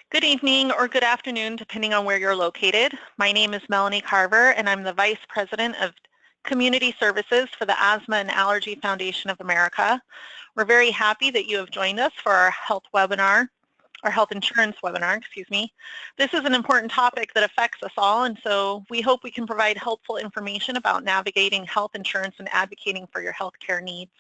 Good evening or good afternoon, depending on where you're located. My name is Melanie Carver, and I'm the Vice President of Community Services for the Asthma and Allergy Foundation of America. We're very happy that you have joined us for our health insurance webinar, excuse me. This is an important topic that affects us all, and so we hope we can provide helpful information about navigating health insurance and advocating for your healthcare needs.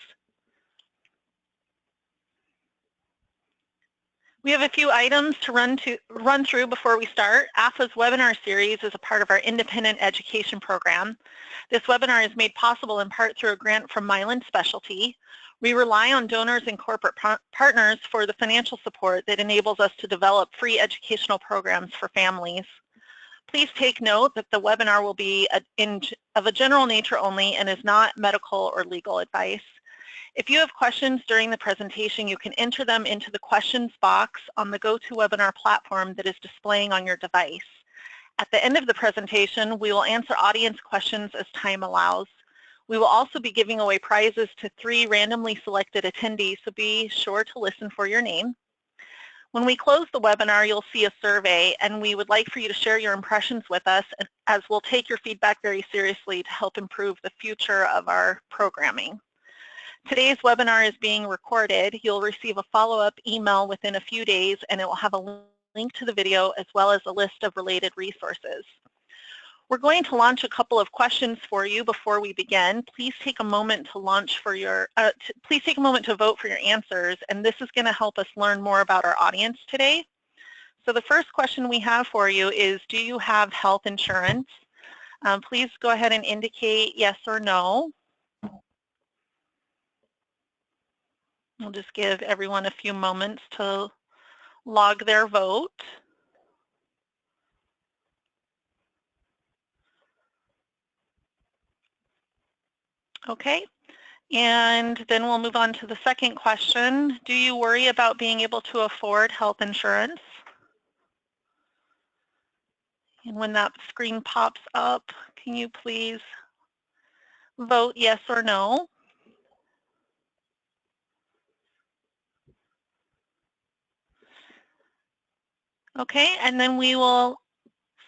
We have a few items to run through before we start. AFA's webinar series is a part of our independent education program. This webinar is made possible in part through a grant from Mylan Specialty. We rely on donors and corporate partners for the financial support that enables us to develop free educational programs for families. Please take note that the webinar will be of a general nature only and is not medical or legal advice. If you have questions during the presentation, you can enter them into the questions box on the GoToWebinar platform that is displaying on your device. At the end of the presentation, we will answer audience questions as time allows. We will also be giving away prizes to 3 randomly selected attendees, so be sure to listen for your name. When we close the webinar, you'll see a survey, and we would like for you to share your impressions with us, as we'll take your feedback very seriously to help improve the future of our programming. Today's webinar is being recorded. You'll receive a follow-up email within a few days, and it will have a link to the video as well as a list of related resources. We're going to launch a couple of questions for you before we begin. Please take a moment to vote for your answers, and this is going to help us learn more about our audience today. So the first question we have for you is, do you have health insurance? Please go ahead and indicate yes or no. We'll just give everyone a few moments to log their vote. Okay, and then we'll move on to the second question. Do you worry about being able to afford health insurance? And when that screen pops up, can you please vote yes or no? Okay, and then we will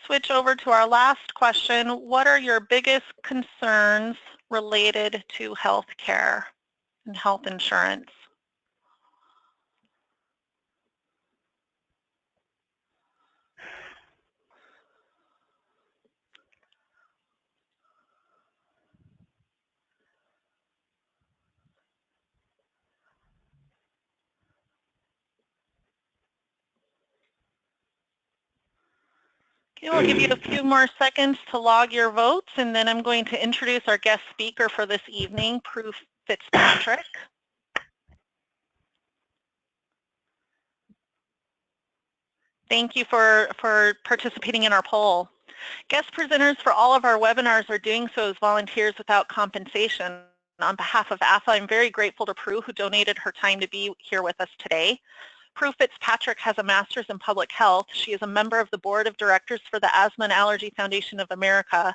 switch over to our last question. What are your biggest concerns related to health care and health insurance? Okay, we'll give you a few more seconds to log your votes, and then I'm going to introduce our guest speaker for this evening, Prue Fitzpatrick. Thank you for participating in our poll. Guest presenters for all of our webinars are doing so as volunteers without compensation. On behalf of AFA, I'm very grateful to Prue, who donated her time to be here with us today. Prue Fitzpatrick has a master's in public health. She is a member of the board of directors for the Asthma and Allergy Foundation of America.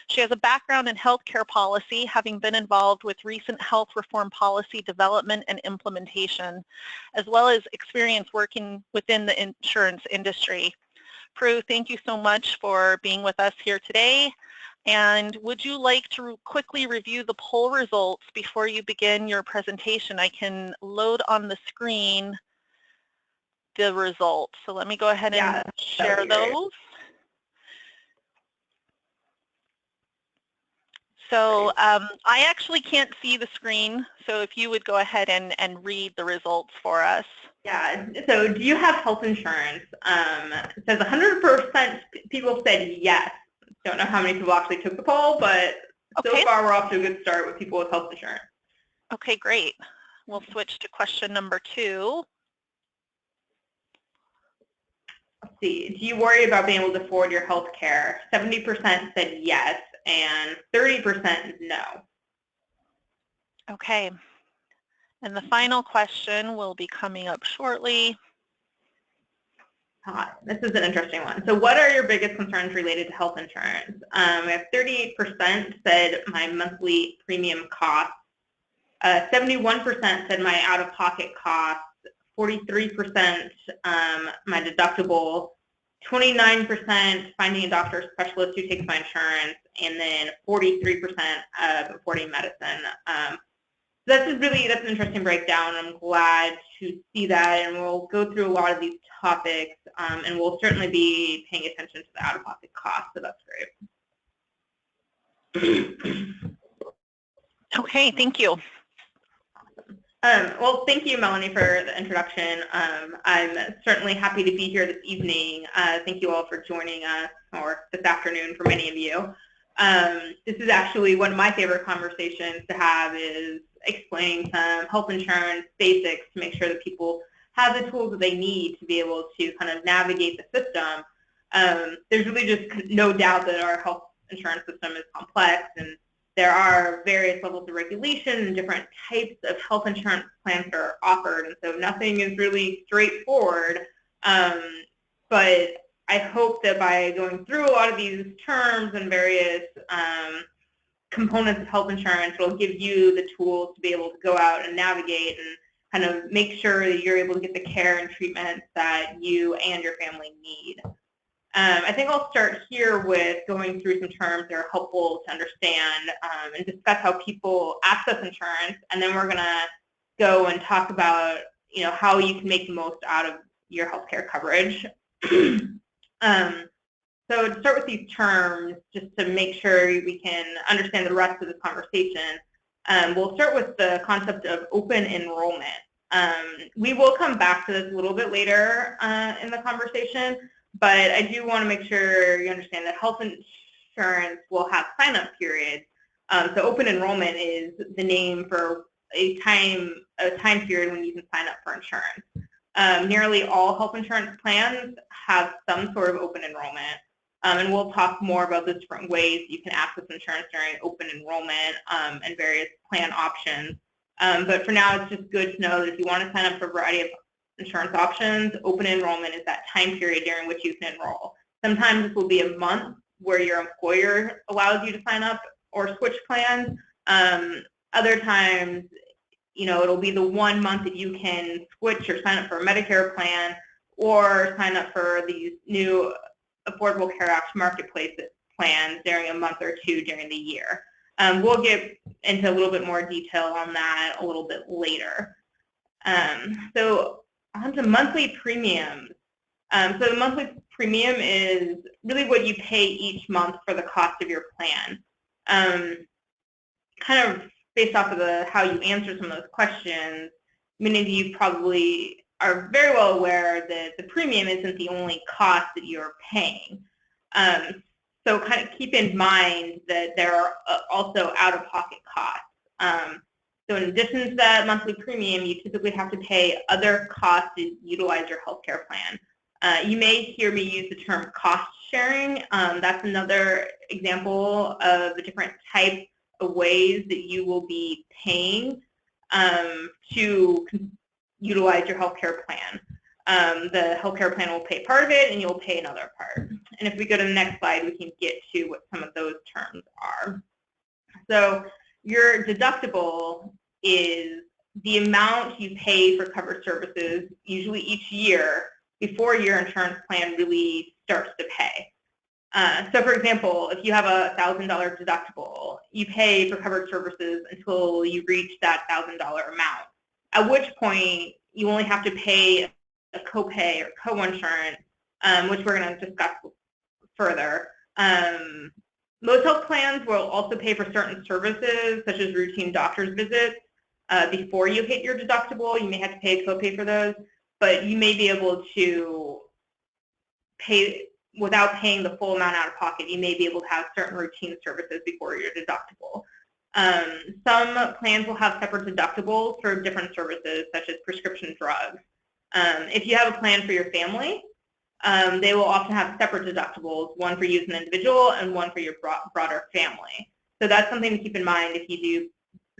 She has a background in healthcare policy, having been involved with recent health reform policy development and implementation, as well as experience working within the insurance industry. Prue, thank you so much for being with us here today. And would you like to quickly review the poll results before you begin your presentation? I can load on the screen the results. So let me go ahead and share those. So I actually can't see the screen, so if you would go ahead and read the results for us. Yeah, so do you have health insurance? It says 100% people said yes. Don't know how many people actually took the poll, but so far we're off to a good start with people with health insurance. Okay, great. We'll switch to question number 2. Let's see, do you worry about being able to afford your health care? 70% said yes, and 30% no. Okay, and the final question will be coming up shortly. This is an interesting one. So what are your biggest concerns related to health insurance? We have 38% said my monthly premium costs. 71% said my out-of-pocket costs. 43% my deductible, 29% finding a doctor or specialist who takes my insurance, and then 43% affording medicine. That's an interesting breakdown. I'm glad to see that, and we'll go through a lot of these topics, and we'll certainly be paying attention to the out-of-pocket costs, so that's great. Okay, thank you. Well, thank you, Melanie, for the introduction. I'm certainly happy to be here this evening. Thank you all for joining us, or this afternoon for many of you. This is actually one of my favorite conversations to have, is explaining some health insurance basics to make sure that people have the tools that they need to be able to kind of navigate the system. There's really just no doubt that our health insurance system is complex, and there are various levels of regulation and different types of health insurance plans that are offered, and so nothing is really straightforward. But I hope that by going through a lot of these terms and various components of health insurance, it'll give you the tools to be able to go out and navigate and kind of make sure that you're able to get the care and treatment that you and your family need. I think I'll start here with going through some terms that are helpful to understand and discuss how people access insurance, and then we're going to go and talk about how you can make the most out of your healthcare coverage. So to start with these terms, just to make sure we can understand the rest of this conversation, we'll start with the concept of open enrollment. We will come back to this a little bit later in the conversation, but I do want to make sure you understand that health insurance will have sign-up periods. So open enrollment is the name for a time period when you can sign up for insurance. Nearly all health insurance plans have some sort of open enrollment, and we'll talk more about the different ways you can access insurance during open enrollment and various plan options. But for now, it's just good to know that if you want to sign up for a variety of insurance options, open enrollment is that time period during which you can enroll. Sometimes this will be a month where your employer allows you to sign up or switch plans. Other times, it'll be the 1 month that you can switch or sign up for a Medicare plan or sign up for these new Affordable Care Act marketplace plans during a month or two during the year. We'll get into a little bit more detail on that a little bit later. So on to monthly premiums. So the monthly premium is really what you pay each month for the cost of your plan. Kind of based off of how you answer some of those questions, many of you probably are very well aware that the premium isn't the only cost that you're paying. So kind of keep in mind that there are also out-of-pocket costs. So in addition to that monthly premium, you typically have to pay other costs to utilize your healthcare plan. You may hear me use the term cost sharing. That's another example of the different types of ways that you will be paying to utilize your healthcare plan. The healthcare plan will pay part of it, and you'll pay another part. And if we go to the next slide, we can get to what some of those terms are. So your deductible is the amount you pay for covered services, usually each year, before your insurance plan really starts to pay. So for example, if you have a $1,000 deductible, you pay for covered services until you reach that $1,000 amount, at which point you only have to pay a copay or co-insurance, which we're going to discuss further. Most health plans will also pay for certain services, such as routine doctor's visits, before you hit your deductible. You may have to pay a copay for those, but you may be able to pay without paying the full amount out of pocket. You may be able to have certain routine services before your deductible. Some plans will have separate deductibles for different services, such as prescription drugs. If you have a plan for your family, they will often have separate deductibles, one for you as an individual and one for your broader family. So that's something to keep in mind if you do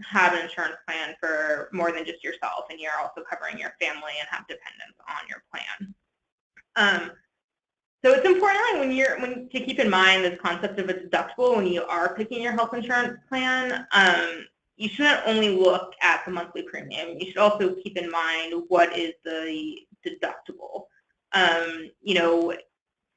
have an insurance plan for more than just yourself and you're also covering your family and have dependents on your plan. So it's important to keep in mind this concept of a deductible when you are picking your health insurance plan. you shouldn't only look at the monthly premium. You should also keep in mind what is the deductible. You know,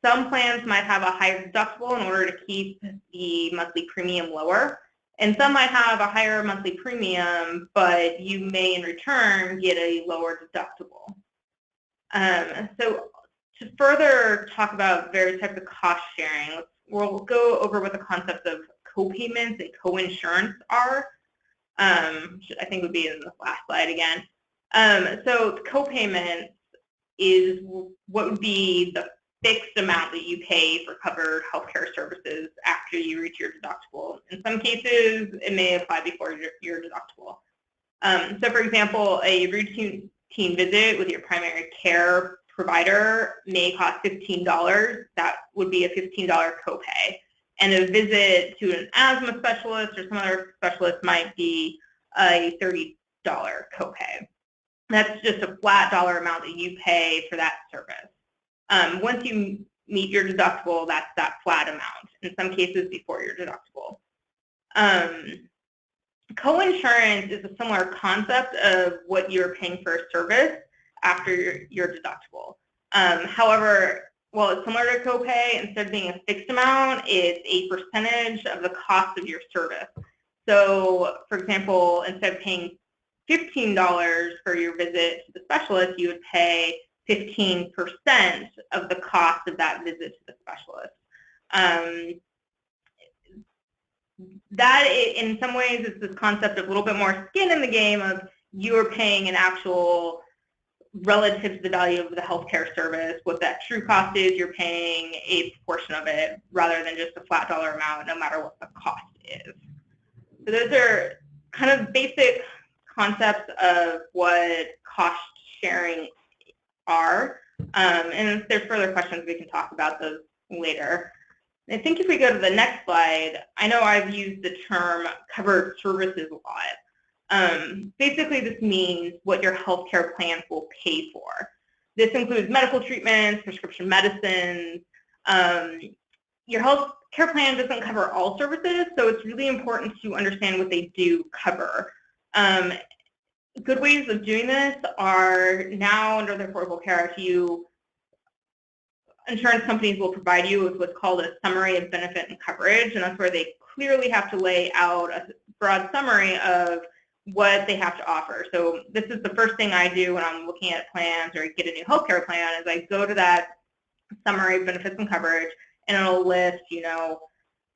some plans might have a higher deductible in order to keep the monthly premium lower, and some might have a higher monthly premium, but you may in return get a lower deductible. So to further talk about various types of cost sharing, we'll go over what the concepts of co-payments and co-insurance are. Which I think would be in the last slide again. So co-payments is what would be the fixed amount that you pay for covered healthcare services after you reach your deductible. In some cases, it may apply before your deductible. So for example, a routine visit with your primary care provider may cost $15. That would be a $15 copay. And a visit to an asthma specialist or some other specialist might be a $30 copay. That's just a flat dollar amount that you pay for that service. Once you meet your deductible, that's that flat amount, in some cases before your deductible. Co-insurance is a similar concept of what you're paying for a service after your deductible. However, while it's similar to copay, instead of being a fixed amount, it's a percentage of the cost of your service. So, for example, instead of paying $15 for your visit to the specialist, you would pay 15% of the cost of that visit to the specialist. That, in some ways, is this concept of a little bit more skin in the game of you're paying an actual relative to the value of the healthcare service, what that true cost is, you're paying a portion of it rather than just a flat dollar amount no matter what the cost is. So those are kind of basic concepts of what cost sharing are. And if there's further questions, we can talk about those later. I think if we go to the next slide, I know I've used the term covered services a lot. Basically, this means what your healthcare plan will pay for. This includes medical treatments, prescription medicines. Your healthcare plan doesn't cover all services, so it's really important to understand what they do cover. Good ways of doing this are now under the Affordable Care Act, insurance companies will provide you with what's called a summary of benefit and coverage, and that's where they clearly have to lay out a broad summary of what they have to offer. So this is the first thing I do when I'm looking at plans or get a new healthcare plan is I go to that summary of benefits and coverage, and it'll list, you know,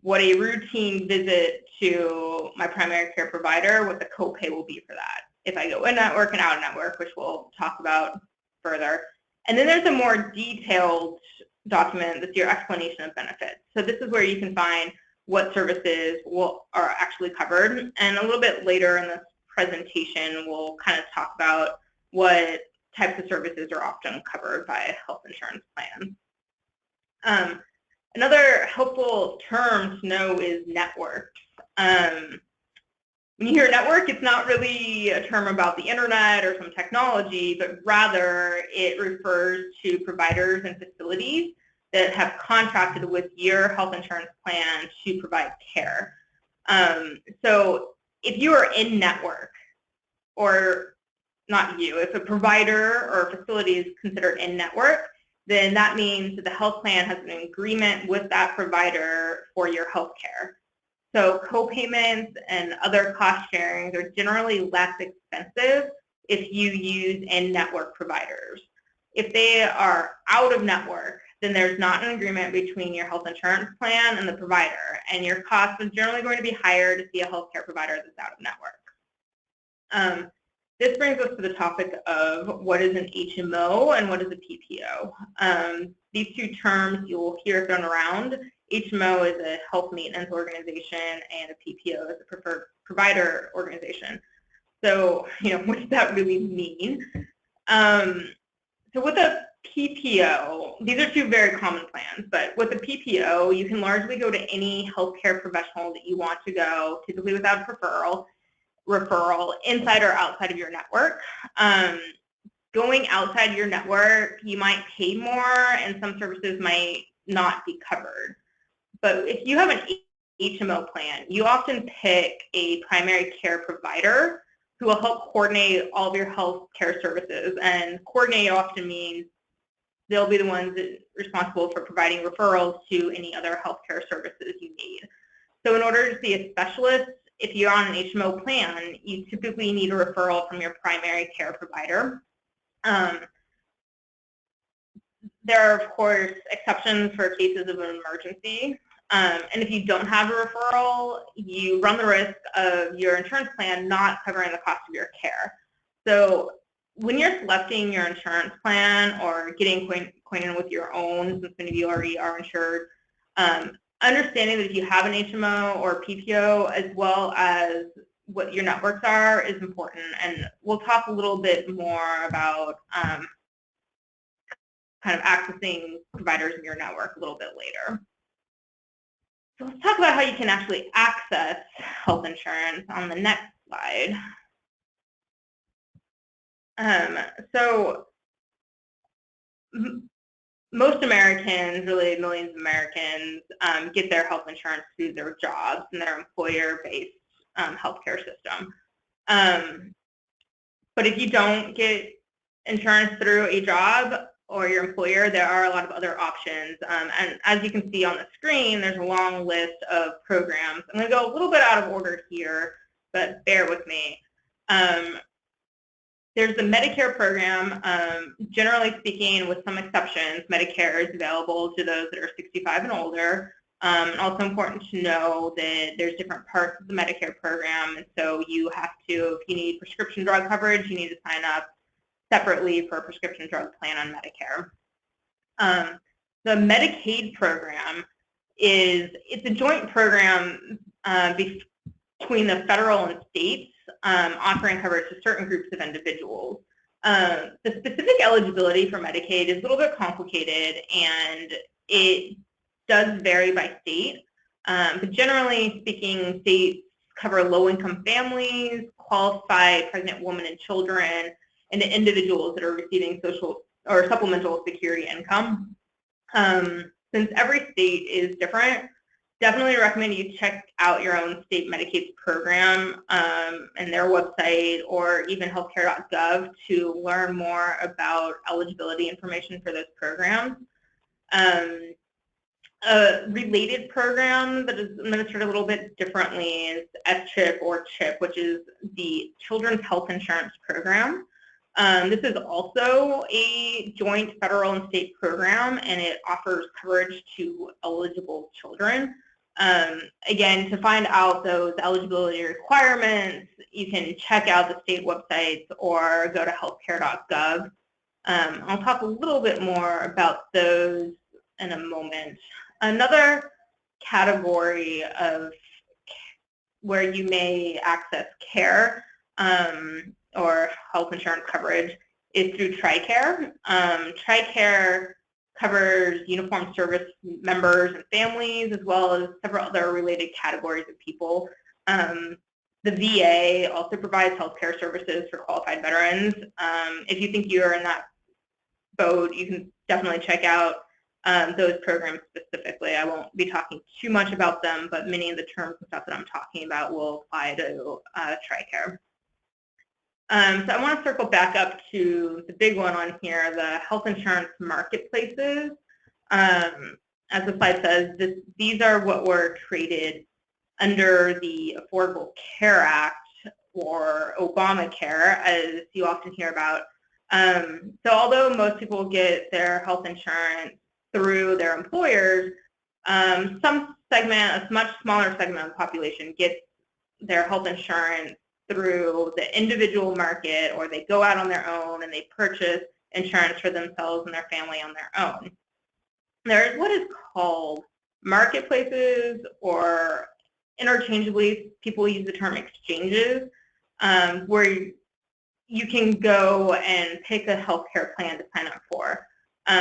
what a routine visit to my primary care provider, what the copay will be for that. If I go in-network and out-of-network, which we'll talk about further. And then there's a more detailed document that's your explanation of benefits. So this is where you can find what services are actually covered. And a little bit later in this presentation, we'll kind of talk about what types of services are often covered by a health insurance plan. Another helpful term to know is networks. When you hear network, it's not really a term about the internet or some technology, but rather it refers to providers and facilities that have contracted with your health insurance plan to provide care. So if you are in network, or not you, if a provider or a facility is considered in network, then that means that the health plan has an agreement with that provider for your health care. So co-payments and other cost sharings are generally less expensive if you use in-network providers. If they are out of network, then there's not an agreement between your health insurance plan and the provider, and your costs are generally going to be higher to see a healthcare provider that's out of network. This brings us to the topic of what is an HMO and what is a PPO. These two terms you'll hear thrown around. HMO is a health maintenance organization, and a PPO is a preferred provider organization. So, what does that really mean? So with a PPO, these are two very common plans, but with a PPO, you can largely go to any healthcare professional that you want to go, typically without a referral, inside or outside of your network. Going outside your network, you might pay more, and some services might not be covered. But if you have an HMO plan, you often pick a primary care provider who will help coordinate all of your health care services. And coordinate often means they'll be the ones that responsible for providing referrals to any other healthcare services you need. So in order to see a specialist, if you're on an HMO plan, you typically need a referral from your primary care provider. There are, of course, exceptions for cases of an emergency. And if you don't have a referral, you run the risk of your insurance plan not covering the cost of your care. So when you're selecting your insurance plan or getting acquainted with your own, since many of you already are insured, understanding that if you have an HMO or PPO, as well as what your networks are, is important. And we'll talk a little bit more about kind of accessing providers in your network a little bit later. So let's talk about how you can actually access health insurance on the next slide. So most Americans, really millions of Americans, get their health insurance through their jobs and their employer-based healthcare system. But if you don't get insurance through a job or your employer, there are a lot of other options. And as you can see on the screen, there's a long list of programs. I'm going to go a little bit out of order here, but bear with me. There's the Medicare program. Generally speaking, with some exceptions, Medicare is available to those that are 65 and older. And also important to know that there's different parts of the Medicare program, and so you have to, if you need prescription drug coverage, you need to sign up separately for a prescription drug plan on Medicare. The Medicaid program it's a joint program between the federal and states, offering coverage to certain groups of individuals. The specific eligibility for Medicaid is a little bit complicated, and it does vary by state. But generally speaking, states cover low-income families, qualified pregnant women and children, and the individuals that are receiving social or supplemental security income. Since every state is different, definitely recommend you check out your own state Medicaid program and their website, or even healthcare.gov to learn more about eligibility information for those programs. A related program that is administered a little bit differently is SCHIP or CHIP, which is the Children's Health Insurance Program. This is also a joint federal and state program, and it offers coverage to eligible children. Again, to find out those eligibility requirements, you can check out the state websites or go to healthcare.gov. I'll talk a little bit more about those in a moment. Another category of where you may access care or health insurance coverage is through TRICARE. TRICARE covers uniformed service members and families, as well as several other related categories of people. The VA also provides healthcare services for qualified veterans. If you think you're in that boat, you can definitely check out those programs specifically. I won't be talking too much about them, but many of the terms and stuff that I'm talking about will apply to TRICARE. So I want to circle back up to the big one on here, the health insurance marketplaces. As the slide says, these are what were created under the Affordable Care Act, or Obamacare, as you often hear about. So although most people get their health insurance through their employers, some segment, a much smaller segment of the population, gets their health insurance through the individual market, or they go out on their own and they purchase insurance for themselves and their family on their own. There's what is called marketplaces, or interchangeably people use the term exchanges, where you can go and pick a healthcare plan to sign up for. So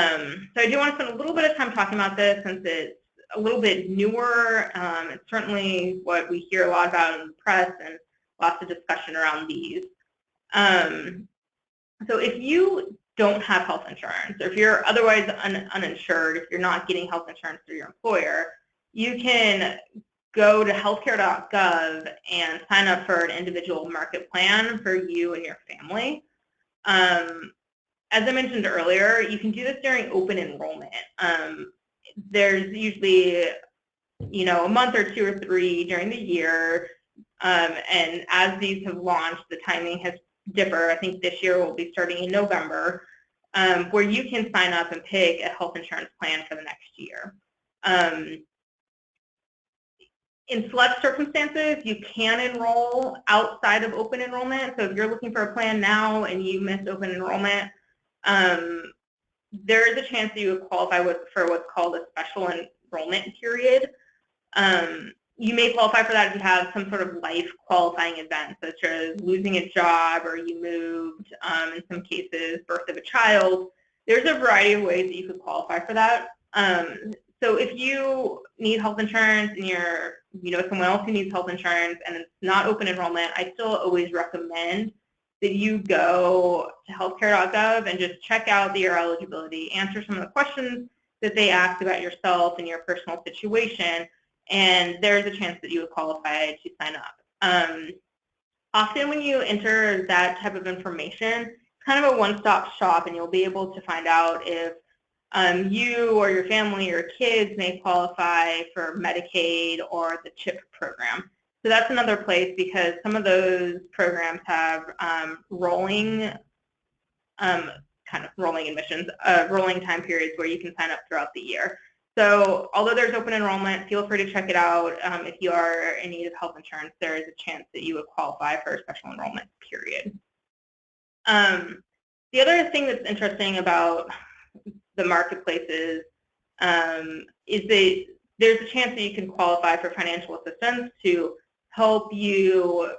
I do want to spend a little bit of time talking about this, since it's a little bit newer. It's certainly what we hear a lot about in the press, and lots of discussion around these. So if you don't have health insurance, or if you're otherwise uninsured, if you're not getting health insurance through your employer, you can go to healthcare.gov and sign up for an individual market plan for you and your family. As I mentioned earlier, you can do this during open enrollment. There's usually, a month or 2 or 3 during the year, and as these have launched, the timing has differed. I think this year will be starting in November, where you can sign up and pick a health insurance plan for the next year. In select circumstances, you can enroll outside of open enrollment. So if you're looking for a plan now and you missed open enrollment, there is a chance that you would qualify for what's called a special enrollment period. You may qualify for that if you have some sort of life qualifying event, such as losing a job or you moved, in some cases, birth of a child. There's a variety of ways that you could qualify for that. So if you need health insurance and you're, someone else who needs health insurance and it's not open enrollment, I still always recommend that you go to healthcare.gov and just check out your eligibility, answer some of the questions that they ask about yourself and your personal situation, and there's a chance that you would qualify to sign up. Often when you enter that type of information, it's kind of a one-stop shop, and you'll be able to find out if you or your family or kids may qualify for Medicaid or the CHIP program. So that's another place, because some of those programs have rolling admissions, rolling time periods where you can sign up throughout the year. So although there's open enrollment, feel free to check it out. If you are in need of health insurance, there is a chance that you would qualify for a special enrollment period. The other thing that's interesting about the marketplaces is that there's a chance that you can qualify for financial assistance to help you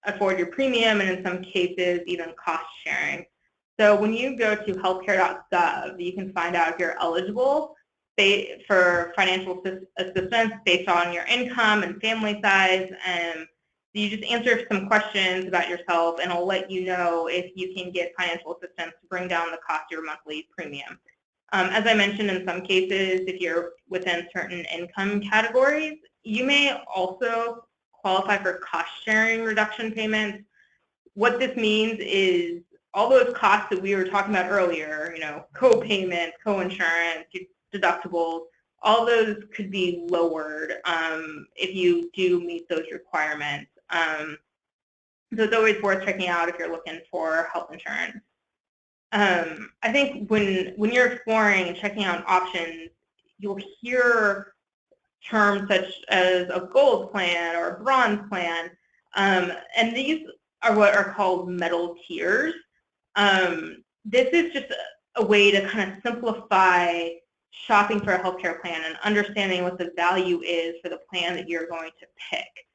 afford your premium, and in some cases even cost sharing. So when you go to healthcare.gov, you can find out if you're eligible for financial assistance based on your income and family size, and you just answer some questions about yourself, and it'll let you know if you can get financial assistance to bring down the cost of your monthly premium. As I mentioned, in some cases, if you're within certain income categories, you may also qualify for cost-sharing reduction payments. What this means is all those costs that we were talking about earlier, co-payments, co-insurance, deductibles, all those could be lowered if you do meet those requirements. So it's always worth checking out if you're looking for health insurance. I think when you're exploring and checking out options, you'll hear terms such as a gold plan or a bronze plan, and these are what are called metal tiers. This is just a way to kind of simplify shopping for a healthcare plan and understanding what the value is for the plan that you're going to pick.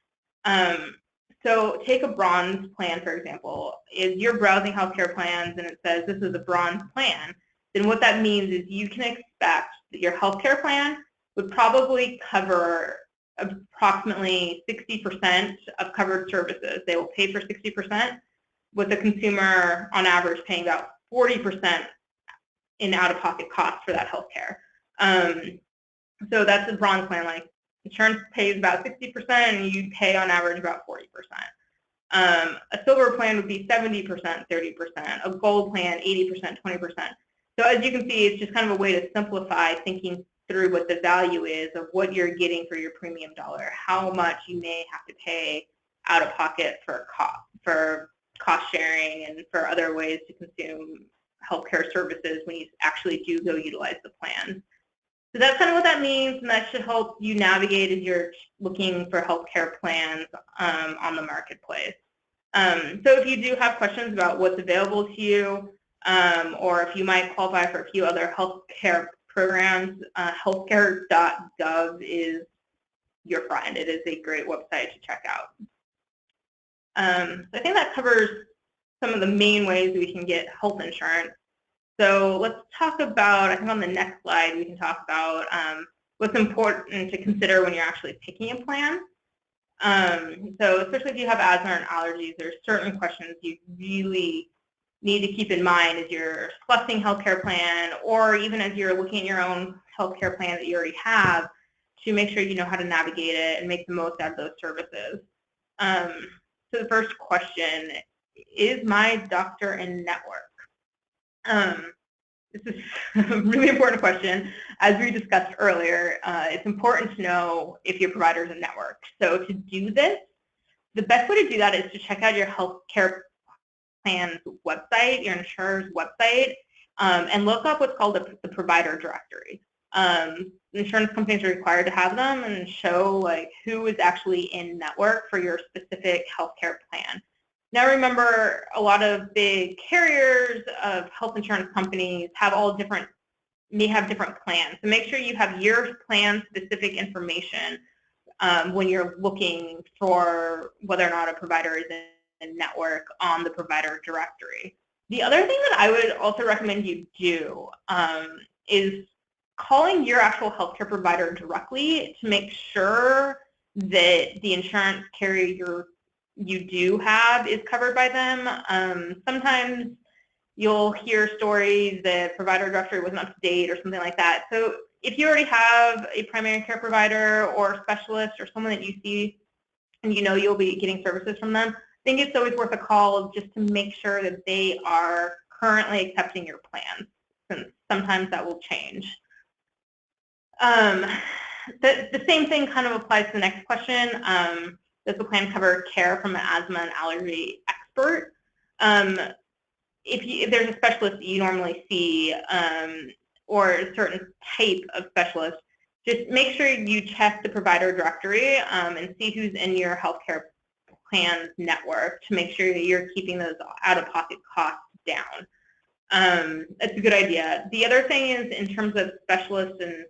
So take a bronze plan, for example. If you're browsing healthcare plans and it says this is a bronze plan, then what that means is you can expect that your healthcare plan would probably cover approximately 60% of covered services. They will pay for 60%, with the consumer on average paying about 40% in out-of-pocket costs for that healthcare. So that's a bronze plan. Like, insurance pays about 60% and you pay on average about 40%. A silver plan would be 70%, 30%. A gold plan, 80%, 20%. So as you can see, it's just kind of a way to simplify thinking through what the value is of what you're getting for your premium dollar, how much you may have to pay out of pocket for cost sharing and for other ways to consume healthcare services when you actually do go utilize the plan. So that's kind of what that means, and that should help you navigate as you're looking for healthcare plans on the marketplace. So if you do have questions about what's available to you, or if you might qualify for a few other healthcare programs, healthcare.gov is your friend. It is a great website to check out. So I think that covers some of the main ways we can get health insurance. So let's talk about, I think on the next slide, we can talk about what's important to consider when you're actually picking a plan. So especially if you have asthma and allergies, there's certain questions you really need to keep in mind as you're selecting healthcare plan, or even as you're looking at your own healthcare plan that you already have, to make sure you know how to navigate it and make the most out of those services. So the first question, is my doctor in network? This is a really important question. As we discussed earlier, it's important to know if your provider is in network. So to do this, the best way to do that is to check out your healthcare plan's website, your insurer's website, and look up what's called the provider directory. Insurance companies are required to have them and show like who is actually in network for your specific healthcare plan. Now remember, a lot of big carriers of health insurance companies have may have different plans. So make sure you have your plan specific information when you're looking for whether or not a provider is in network on the provider directory. The other thing that I would also recommend you do is calling your actual healthcare provider directly to make sure that the insurance carrier you do have is covered by them. Sometimes you'll hear stories that provider directory wasn't up to date or something like that. So if you already have a primary care provider or specialist or someone that you see and you know you'll be getting services from them, I think it's always worth a call just to make sure that they are currently accepting your plan, since sometimes that will change. The same thing kind of applies to the next question. Does the plan cover care from an asthma and allergy expert? If there's a specialist that you normally see or a certain type of specialist, just make sure you check the provider directory and see who's in your healthcare plan's network to make sure that you're keeping those out-of-pocket costs down. That's a good idea. The other thing is, in terms of specialists and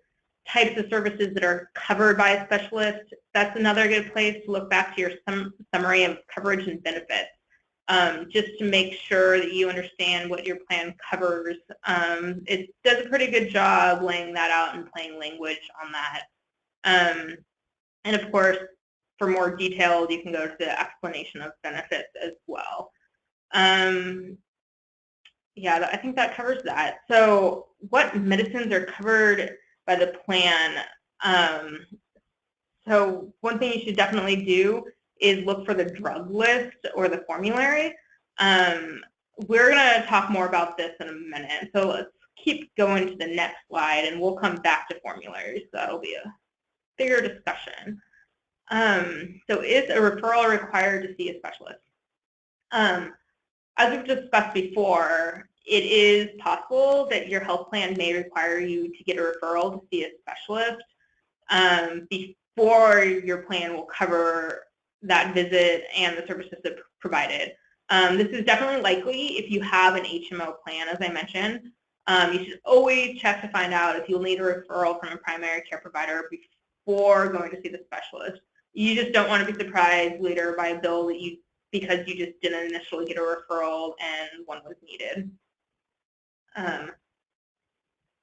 types of services that are covered by a specialist, that's another good place to look back to your summary of coverage and benefits, just to make sure that you understand what your plan covers. It does a pretty good job laying that out in plain language on that. And of course, for more details, you can go to the explanation of benefits as well. Yeah, I think that covers that. So what medicines are covered by the plan? So one thing you should definitely do is look for the drug list or the formulary. We're going to talk more about this in a minute. So let's keep going to the next slide, and we'll come back to formularies. So that'll be a bigger discussion. So is a referral required to see a specialist? As we've discussed before, it is possible that your health plan may require you to get a referral to see a specialist before your plan will cover that visit and the services that provided. This is definitely likely if you have an HMO plan, as I mentioned. You should always check to find out if you'll need a referral from a primary care provider before going to see the specialist. You just don't want to be surprised later by a bill that because you just didn't initially get a referral and one was needed.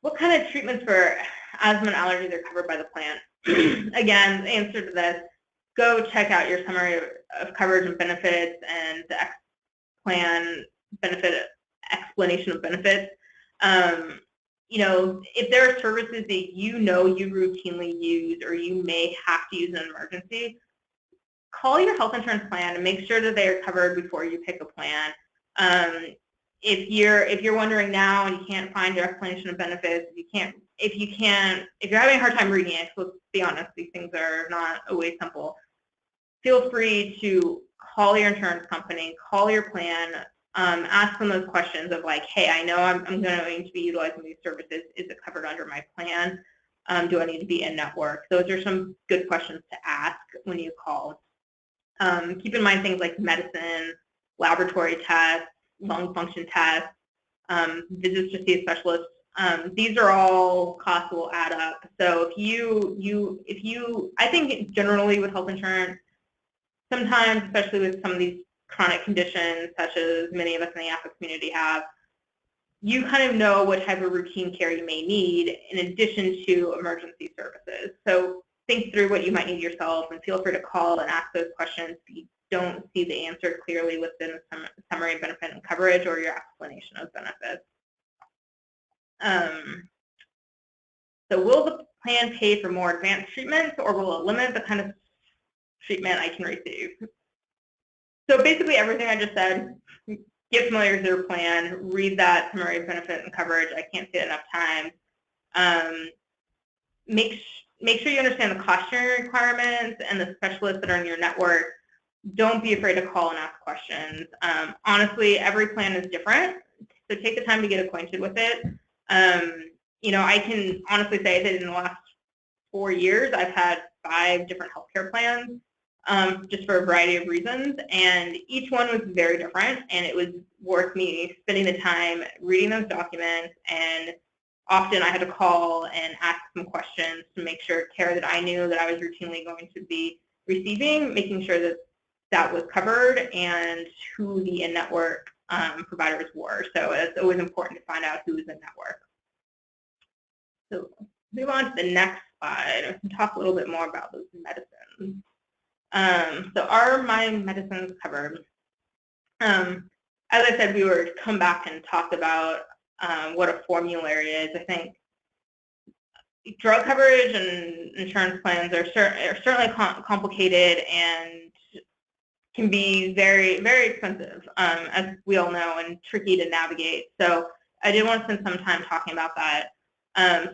What kind of treatments for asthma and allergies are covered by the plan? Again, the answer to this, go check out your summary of coverage and benefits and the plan benefit explanation of benefits. You know, if there are services that you know you routinely use or you may have to use in an emergency, call your health insurance plan and make sure that they are covered before you pick a plan. If you're wondering now and you can't find your explanation of benefits, if you're having a hard time reading it, let's be honest, these things are not always simple. Feel free to call your insurance company, call your plan, ask them those questions of like, hey, I know I'm going to be utilizing these services. Is it covered under my plan? Do I need to be in network? Those are some good questions to ask when you call. Keep in mind things like medicine, laboratory tests, lung function tests, visits to see a specialist. These are all costs will add up. So I think generally with health insurance, sometimes, especially with some of these chronic conditions, such as many of us in the AFA community have, you kind of know what type of routine care you may need in addition to emergency services. So think through what you might need yourself and feel free to call and ask those questions if you don't see the answer clearly within the summary of benefit and coverage or your explanation of benefits. So will the plan pay for more advanced treatments, or will it limit the kind of treatment I can receive? So basically everything I just said, get familiar with your plan, read that summary of benefit and coverage. I can't say it enough times. Make sure you understand the cost sharing requirements and the specialists that are in your network. Don't be afraid to call and ask questions. Honestly, every plan is different, so take the time to get acquainted with it. I can honestly say that in the last 4 years, I've had 5 different healthcare plans, just for a variety of reasons, and each one was very different, and it was worth me spending the time reading those documents, and often I had to call and ask some questions to make sure care that I knew that I was routinely going to be receiving, making sure that that was covered and who the in-network providers were. So it's always important to find out who is in-network. So move on to the next slide. I can talk a little bit more about those medicines. So are my medicines covered? As I said, we were to come back and talk about what a formulary is. I think drug coverage and insurance plans are certainly complicated and can be very, very expensive, as we all know, and tricky to navigate. So I did want to spend some time talking about that.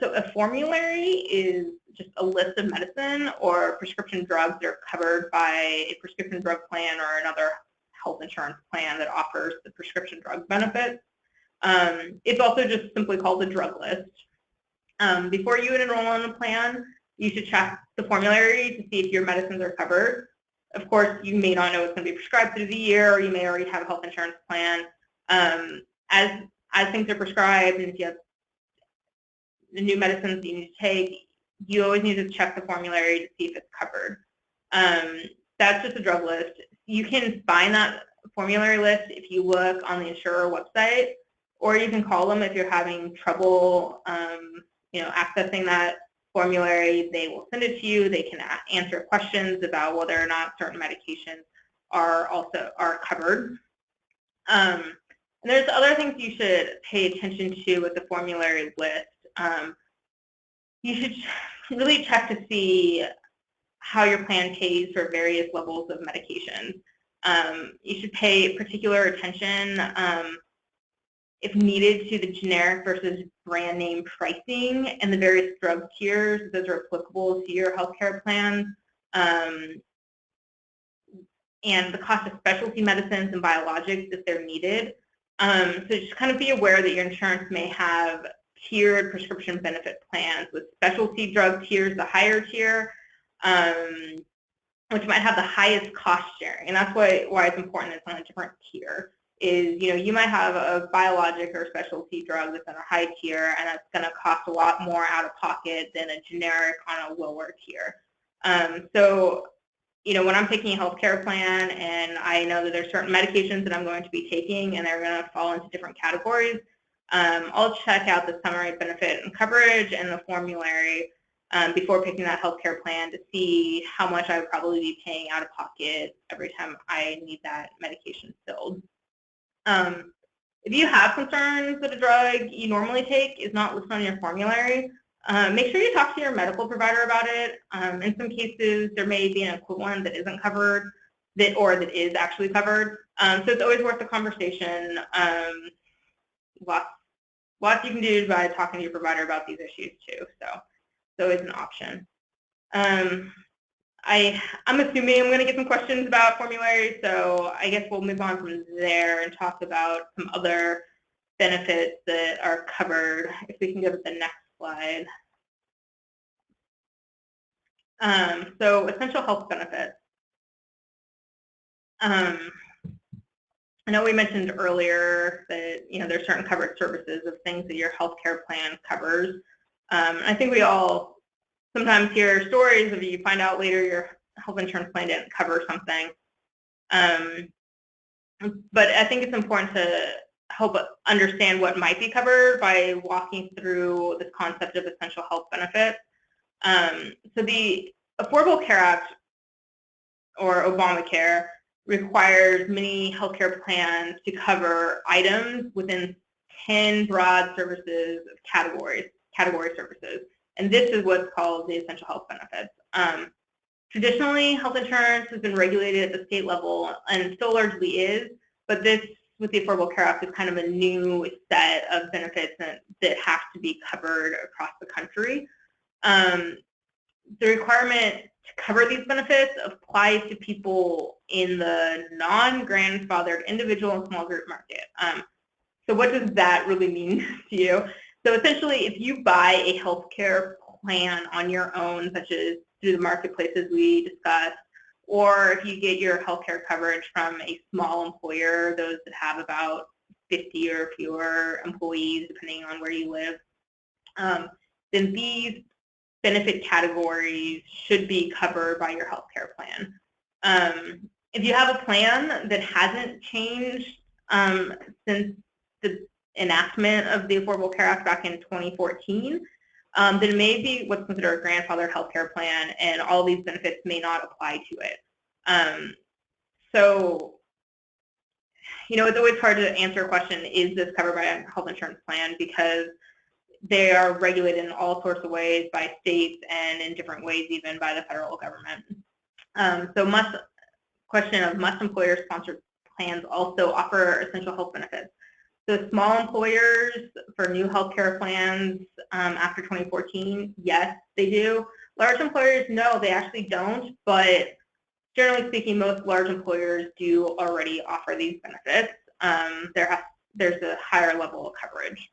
So a formulary is just a list of medicine or prescription drugs that are covered by a prescription drug plan or another health insurance plan that offers the prescription drug benefits. It's also just simply called the drug list. Before you would enroll in a plan, you should check the formulary to see if your medicines are covered. Of course, you may not know what's going to be prescribed through the year, or you may already have a health insurance plan. As things are prescribed, and if you have the new medicines that you need to take, you always need to check the formulary to see if it's covered. That's just a drug list. You can find that formulary list if you look on the insurer website, or you can call them if you're having trouble accessing that formulary. They will send it to you. They can answer questions about whether or not certain medications are covered. And there's other things you should pay attention to with the formulary list. You should really check to see how your plan pays for various levels of medications. You should pay particular attention, if needed, to the generic versus brand name pricing and the various drug tiers that are applicable to your healthcare plan, and the cost of specialty medicines and biologics if they're needed. So just kind of be aware that your insurance may have tiered prescription benefit plans with specialty drug tiers, the higher tier, which might have the highest cost sharing. And that's why it's important it's on a different tier. Is, you might have a biologic or specialty drug that's on a high tier, and that's going to cost a lot more out of pocket than a generic on a lower tier. So, when I'm taking a healthcare plan and I know that there's certain medications that I'm going to be taking and they're going to fall into different categories, I'll check out the summary benefit and coverage and the formulary before picking that healthcare plan to see how much I would probably be paying out of pocket every time I need that medication filled. If you have concerns that a drug you normally take is not listed on your formulary, make sure you talk to your medical provider about it. In some cases, there may be an equivalent that isn't covered, or that is actually covered. So it's always worth the conversation. Lots you can do by talking to your provider about these issues too. So it's always an option. I'm assuming I'm going to get some questions about formularies, so I guess we'll move on from there and talk about some other benefits that are covered. If we can go to the next slide. So essential health benefits. I know we mentioned earlier that there's certain covered services of things that your healthcare plan covers. I think we all sometimes hear stories of you find out later your health insurance plan didn't cover something. But I think it's important to help understand what might be covered by walking through this concept of essential health benefits. So the Affordable Care Act, or Obamacare, requires many healthcare plans to cover items within 10 broad services category services. And this is what's called the essential health benefits. Traditionally, health insurance has been regulated at the state level and still largely is, but this, with the Affordable Care Act, is kind of a new set of benefits that have to be covered across the country. The requirement to cover these benefits applies to people in the non-grandfathered individual and small group market. So what does that really mean to you? So essentially, if you buy a healthcare plan on your own, such as through the marketplaces we discussed, or if you get your healthcare coverage from a small employer, those that have about 50 or fewer employees, depending on where you live, then these benefit categories should be covered by your healthcare plan. If you have a plan that hasn't changed since the enactment of the Affordable Care Act back in 2014, then it may be what's considered a grandfathered healthcare plan, and all these benefits may not apply to it. So, you know, it's always hard to answer a question, is this covered by a health insurance plan, because they are regulated in all sorts of ways by states and in different ways even by the federal government. So must employer-sponsored plans also offer essential health benefits? So small employers for new healthcare plans after 2014, yes, they do. Large employers, no, they actually don't, but generally speaking, most large employers do already offer these benefits. There's a higher level of coverage.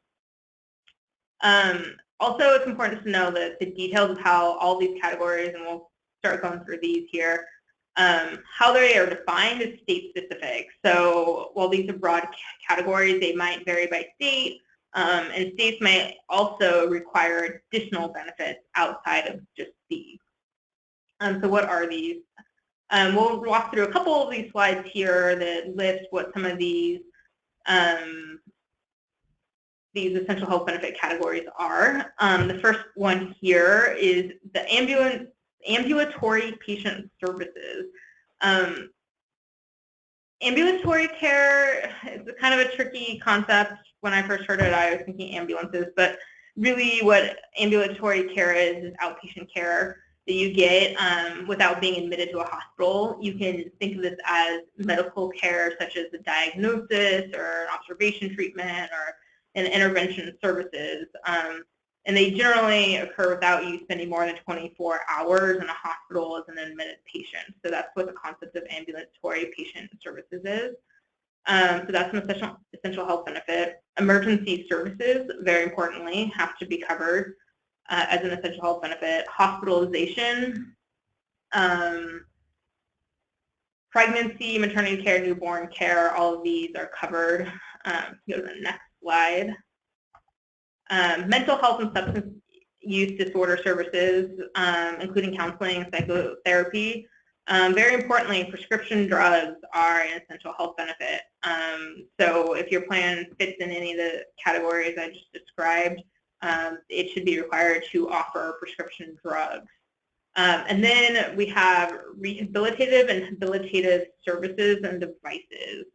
Also, it's important to know that the details of how all these categories, and we'll start going through these here, how they are defined is state specific. So while these are broad categories, they might vary by state, and states might also require additional benefits outside of just these. So what are these? We'll walk through a couple of these slides here that list what some of these essential health benefit categories are. The first one here is the ambulatory patient services. Ambulatory care is kind of a tricky concept. When I first heard it, I was thinking ambulances, but really what ambulatory care is outpatient care that you get without being admitted to a hospital. You can think of this as medical care, such as a diagnosis or an observation treatment or an intervention services. And they generally occur without you spending more than 24 hours in a hospital as an admitted patient. So that's what the concept of ambulatory patient services is. So that's an essential health benefit. Emergency services, very importantly, have to be covered as an essential health benefit. Hospitalization, pregnancy, maternity care, newborn care, all of these are covered. Go to the next slide. Mental health and substance use disorder services, including counseling and psychotherapy. Very importantly, prescription drugs are an essential health benefit. So if your plan fits in any of the categories I just described, it should be required to offer prescription drugs. And then we have rehabilitative and habilitative services and devices.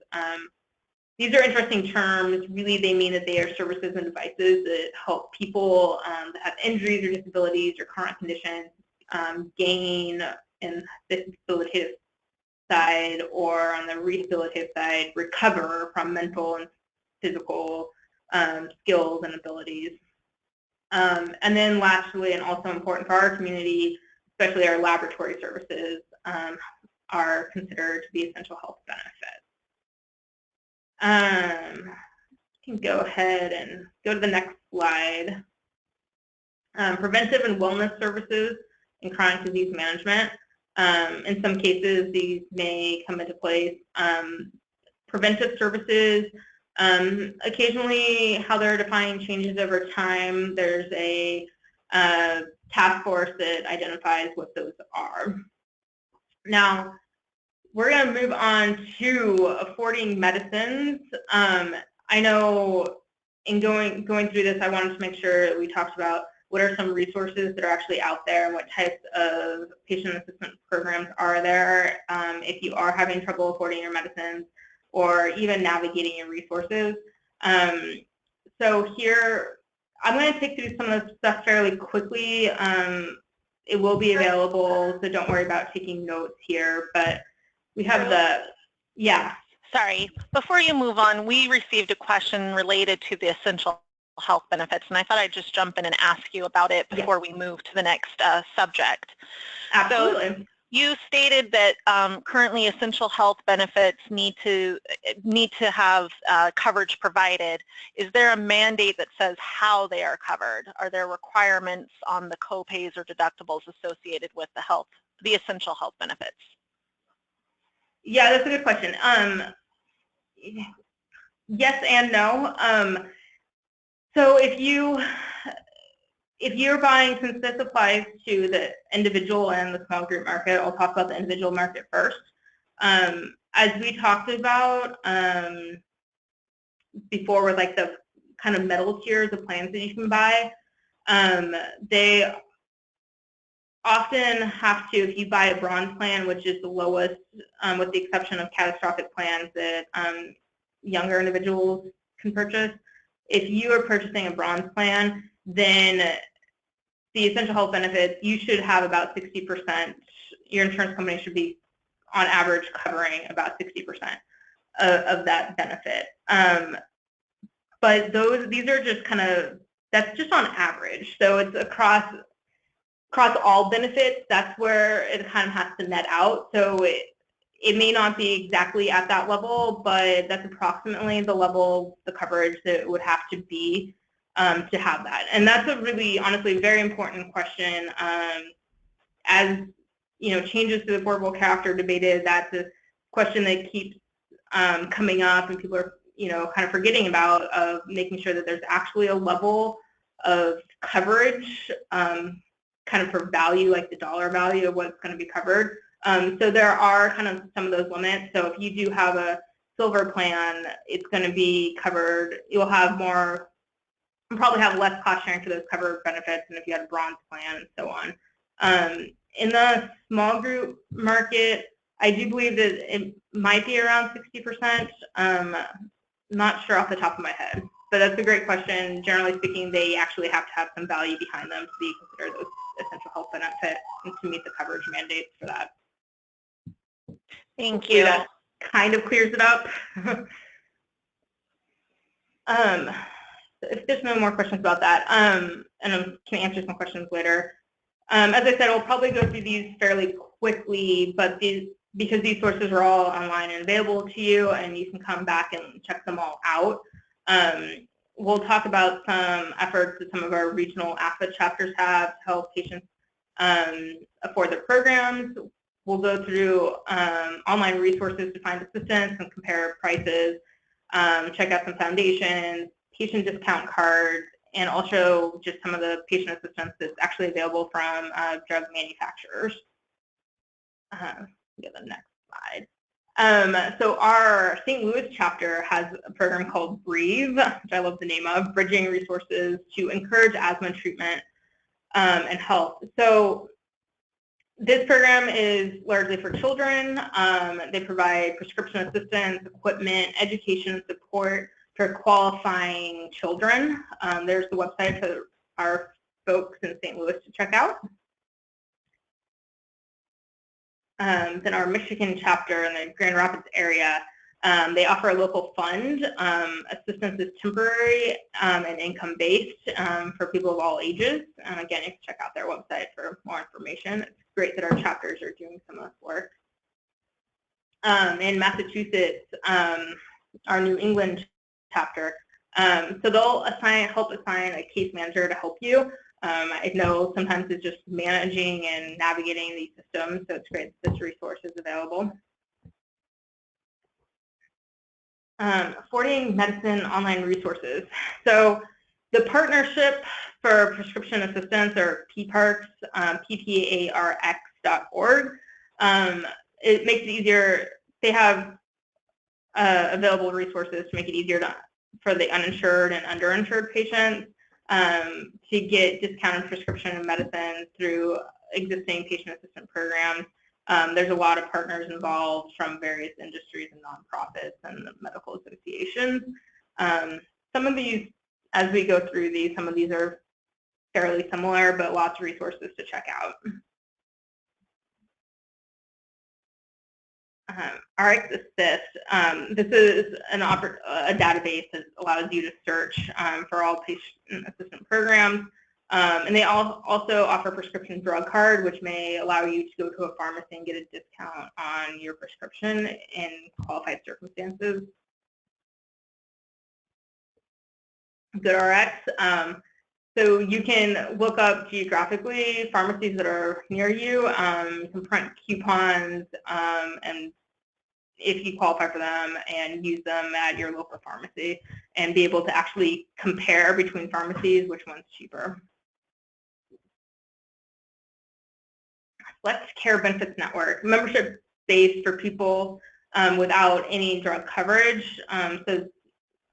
These are interesting terms. Really, they mean that they are services and devices that help people that have injuries or disabilities or chronic conditions gain in the habilitative side, or on the rehabilitative side, recover from mental and physical skills and abilities. And then lastly, and also important for our community, especially our laboratory services, are considered to be essential health benefits. You can go ahead and go to the next slide. Preventive and wellness services and chronic disease management. In some cases, these may come into place. Preventive services, occasionally how they're defined changes over time. There's a task force that identifies what those are. Now, we're going to move on to affording medicines. I know in going through this, I wanted to make sure that we talked about what are some resources that are actually out there and what types of patient assistance programs are there if you are having trouble affording your medicines or even navigating your resources. So here I'm going to take through some of the stuff fairly quickly. It will be available, so don't worry about taking notes here. But we have yeah. Sorry, before you move on, we received a question related to the essential health benefits, and I thought I'd just jump in and ask you about it before we move to the next subject. Absolutely. So you stated that currently essential health benefits need to have coverage provided. Is there a mandate that says how they are covered? Are there requirements on the copays or deductibles associated with the essential health benefits? Yeah, that's a good question. Yes and no. So if you're buying, since this applies to the individual and the small group market, I'll talk about the individual market first. As we talked about before, with like the kind of middle tiers of plans that you can buy, they often have to, if you buy a bronze plan, which is the lowest, with the exception of catastrophic plans that younger individuals can purchase, if you are purchasing a bronze plan, then the essential health benefits, you should have about 60%, your insurance company should be on average covering about 60% of that benefit. But these are just kind of, that's just on average. So it's across all benefits, that's where it kind of has to net out. So it may not be exactly at that level, but that's approximately the level, the coverage that it would have to be to have that. And that's a really, honestly, very important question. As changes to the Affordable Care Act are debated, that's a question that keeps coming up, and people are kind of forgetting about, of making sure that there's actually a level of coverage kind of for value, like the dollar value of what's going to be covered. So there are kind of some of those limits. So if you do have a silver plan, it's going to be covered. You'll have more, you'll probably have less cost sharing for those covered benefits than if you had a bronze plan and so on. In the small group market, I do believe that it might be around 60%. Not sure off the top of my head, but that's a great question. Generally speaking, they actually have to have some value behind them to be considered those essential health benefits and to meet the coverage mandates for that. Thank you. That kind of clears it up. If there's no more questions about that, and I can answer some questions later. As I said, we'll probably go through these fairly quickly, but because these sources are all online and available to you, and you can come back and check them all out. We'll talk about some efforts that some of our regional AFA chapters have to help patients afford their programs. We'll go through online resources to find assistance and compare prices, check out some foundations, patient discount cards, and also just some of the patient assistance that's actually available from drug manufacturers. Get the next slide. So our St. Louis chapter has a program called BREATHE, which I love the name of, Bridging Resources to Encourage Asthma Treatment and Health. So this program is largely for children. They provide prescription assistance, equipment, education, and support for qualifying children. There's the website for our folks in St. Louis to check out. Then our Michigan chapter in the Grand Rapids area, they offer a local fund. Assistance is temporary and income-based for people of all ages. And again, you can check out their website for more information. It's great that our chapters are doing some of this work. In Massachusetts, our New England chapter, so they'll help assign a case manager to help you. I know sometimes it's just managing and navigating these systems, so it's great that this resource is available. Affording Medicine online resources. So the Partnership for Prescription Assistance, or PPARX, PPARX.org, it makes it easier. They have available resources to make it easier for the uninsured and underinsured patients to get discounted prescription medicine through existing patient assistance programs. There's a lot of partners involved from various industries and nonprofits and the medical associations. Some of these as we go through these, some of these are fairly similar, but lots of resources to check out. RxAssist. This is a database that allows you to search for all patient assistance programs. And they also offer a prescription drug card, which may allow you to go to a pharmacy and get a discount on your prescription in qualified circumstances. GoodRx. So you can look up geographically pharmacies that are near you. You can print coupons and if you qualify for them and use them at your local pharmacy and be able to actually compare between pharmacies which one's cheaper. Select Care Benefits Network, membership base for people without any drug coverage. So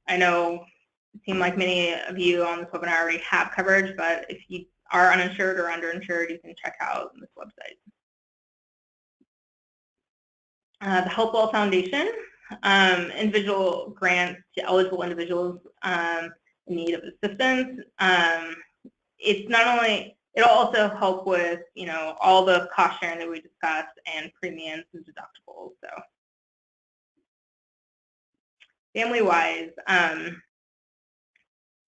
I know it seems like many of you on this webinar already have coverage, but if you are uninsured or underinsured, you can check out this website. The Health Well Foundation, individual grants to eligible individuals in need of assistance. It'll also help with, all the cost sharing that we discussed and premiums and deductibles. So, FamilyWise,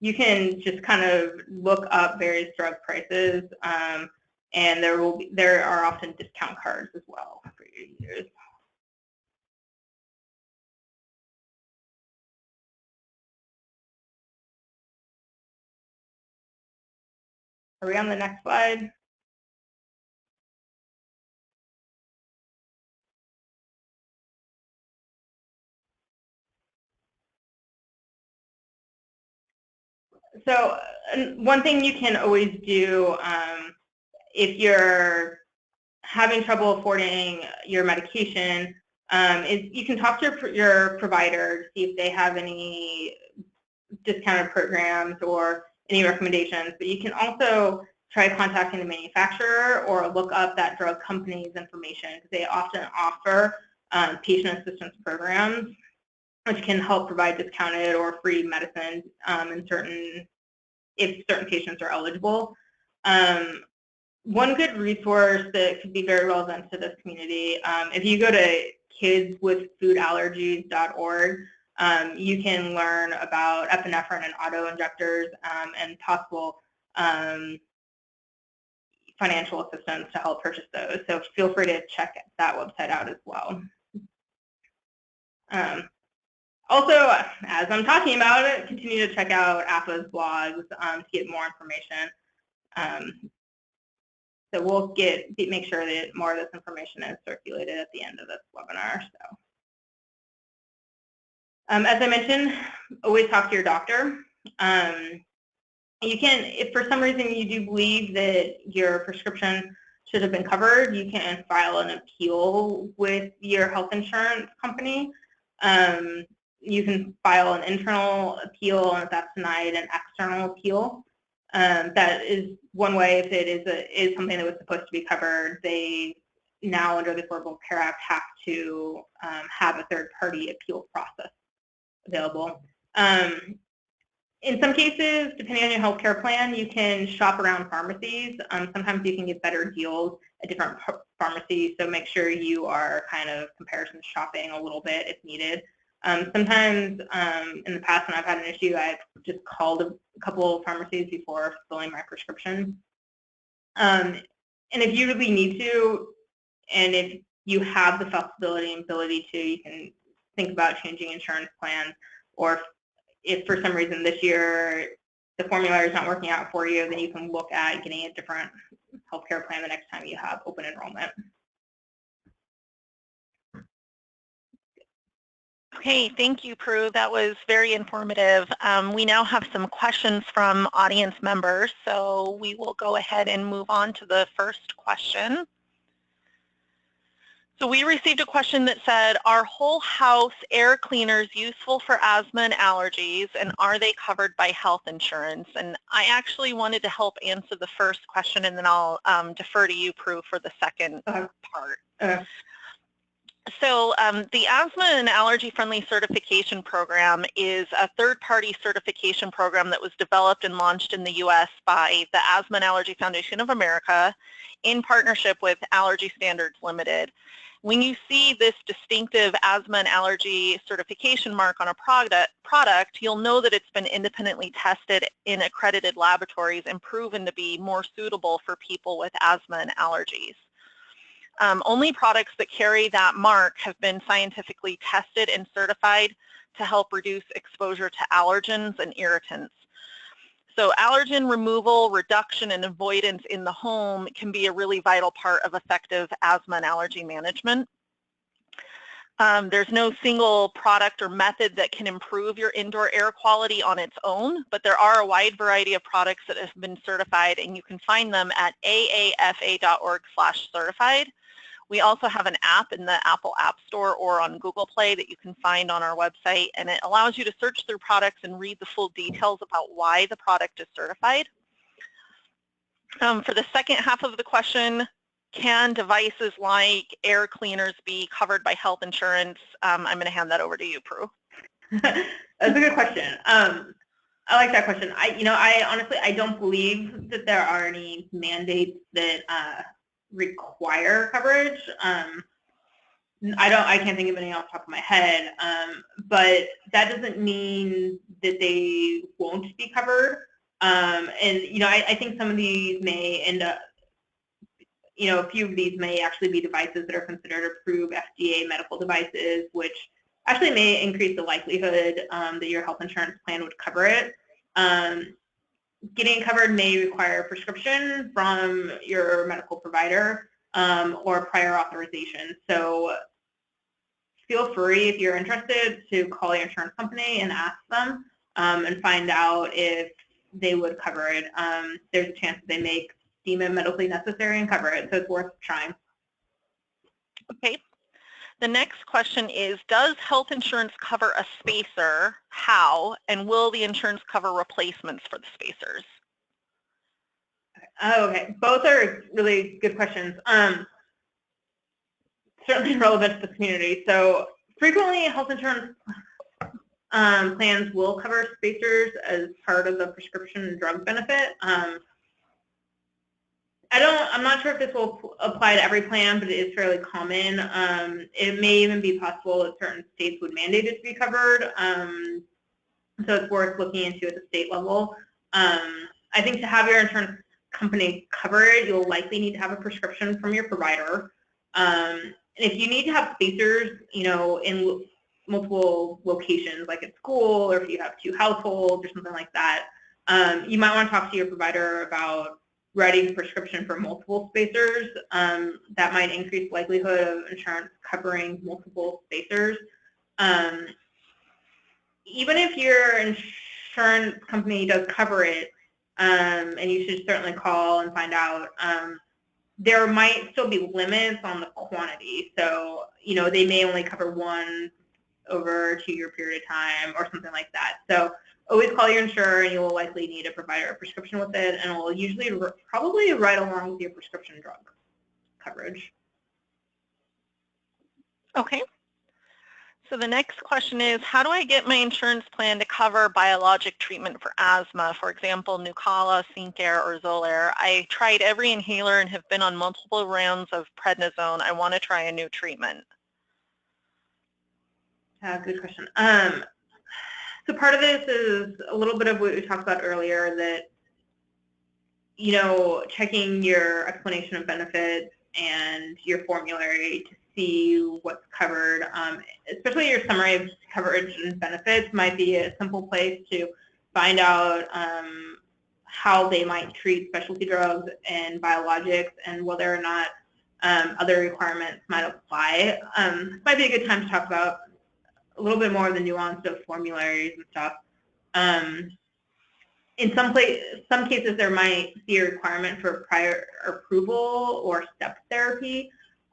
you can just kind of look up various drug prices, and there are often discount cards as well for your users. Are we on the next slide? So one thing you can always do if you're having trouble affording your medication is you can talk to your provider to see if they have any discounted programs or any recommendations, but you can also try contacting the manufacturer or look up that drug company's information because they often offer patient assistance programs which can help provide discounted or free medicine if certain patients are eligible. One good resource that could be very relevant to this community, if you go to kidswithfoodallergies.org, you can learn about epinephrine and auto-injectors and possible financial assistance to help purchase those. So feel free to check that website out as well. Also, as I'm talking about it, continue to check out APHA's blogs to get more information. So we'll make sure that more of this information is circulated at the end of this webinar. So, as I mentioned, always talk to your doctor. You can, if for some reason you do believe that your prescription should have been covered, you can file an appeal with your health insurance company. You can file an internal appeal, and if that's denied, an external appeal. That is one way. If it is something that was supposed to be covered, they now under the Affordable Care Act have to have a third-party appeal process available. In some cases, depending on your healthcare plan, you can shop around pharmacies. Sometimes you can get better deals at different pharmacies, so make sure you are kind of comparison shopping a little bit if needed. Sometimes in the past when I've had an issue, I've just called a couple of pharmacies before filling my prescription. And if you really need to, and if you have the flexibility and ability to, you can think about changing insurance plans, or if for some reason this year the formulary is not working out for you, then you can look at getting a different healthcare plan the next time you have open enrollment. Okay, thank you, Prue. That was very informative. We now have some questions from audience members, so we will go ahead and move on to the first question. So we received a question that said, are whole house air cleaners useful for asthma and allergies, and are they covered by health insurance? And I actually wanted to help answer the first question, and then I'll defer to you, Prue, for the second part. So the Asthma and Allergy Friendly Certification Program is a third-party certification program that was developed and launched in the U.S. by the Asthma and Allergy Foundation of America in partnership with Allergy Standards Limited. When you see this distinctive asthma and allergy certification mark on a product, you'll know that it's been independently tested in accredited laboratories and proven to be more suitable for people with asthma and allergies. Only products that carry that mark have been scientifically tested and certified to help reduce exposure to allergens and irritants. So allergen removal, reduction, and avoidance in the home can be a really vital part of effective asthma and allergy management. There's no single product or method that can improve your indoor air quality on its own, but there are a wide variety of products that have been certified, and you can find them at aafa.org/certified. We also have an app in the Apple App Store or on Google Play that you can find on our website, and it allows you to search through products and read the full details about why the product is certified. For the second half of the question, can devices like air cleaners be covered by health insurance? I'm going to hand that over to you, Prue. That's a good question. I like that question. I honestly don't believe that there are any mandates that require coverage. I can't think of any off the top of my head, but that doesn't mean that they won't be covered. I think some of these may end up, a few of these may actually be devices that are considered approved FDA medical devices, which actually may increase the likelihood that your health insurance plan would cover it. Getting covered may require a prescription from your medical provider or prior authorization. So feel free, if you're interested, to call your insurance company and ask them and find out if they would cover it. There's a chance that they may deem it medically necessary and cover it, so it's worth trying. Okay. The next question is, does health insurance cover a spacer? How? And will the insurance cover replacements for the spacers? Oh, okay. Both are really good questions. Certainly relevant to the community. So frequently, health insurance plans will cover spacers as part of the prescription drug benefit. I'm not sure if this will apply to every plan, but it is fairly common. It may even be possible that certain states would mandate it to be covered. So it's worth looking into at the state level. I think to have your insurance company cover it, you'll likely need to have a prescription from your provider. And if you need to have spacers, in multiple locations, like at school, or if you have 2 households or something like that, you might want to talk to your provider about writing a prescription for multiple spacers. That might increase the likelihood of insurance covering multiple spacers. Even if your insurance company does cover it, and you should certainly call and find out, there might still be limits on the quantity. So, they may only cover 1 over a 2-year period of time or something like that. So always call your insurer, and you will likely need to provide a prescription with it, and it will usually probably right along with your prescription drug coverage. Okay. So the next question is, how do I get my insurance plan to cover biologic treatment for asthma, for example, Nucala, Sinclair, or Xolair? I tried every inhaler and have been on multiple rounds of prednisone. I want to try a new treatment. Good question. So part of this is a little bit of what we talked about earlier, that, checking your explanation of benefits and your formulary to see what's covered, especially your summary of coverage and benefits might be a simple place to find out how they might treat specialty drugs and biologics and whether or not other requirements might apply. This might be a good time to talk about a little bit more of the nuance of formularies and stuff. In some cases, there might be a requirement for prior approval or step therapy.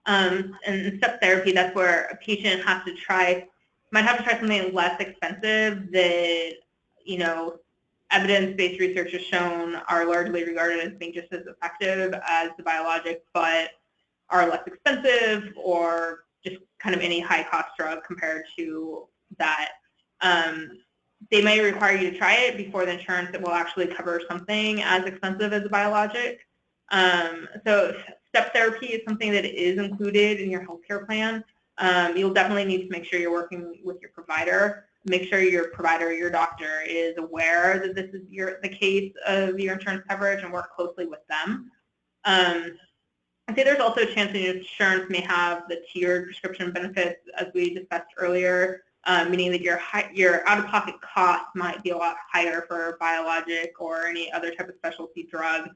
And in step therapy, that's where a patient might have to try something less expensive that, evidence-based research has shown are largely regarded as being just as effective as the biologic, but are less expensive or just kind of any high-cost drug compared to that. They may require you to try it before the insurance will actually cover something as expensive as a biologic. So step therapy is something that is included in your healthcare plan. You'll definitely need to make sure you're working with your provider. Make sure your provider, your doctor, is aware that this is the case of your insurance coverage and work closely with them. I'd say there's also a chance that your insurance may have the tiered prescription benefits, as we discussed earlier, meaning that your out-of-pocket cost might be a lot higher for a biologic or any other type of specialty drug.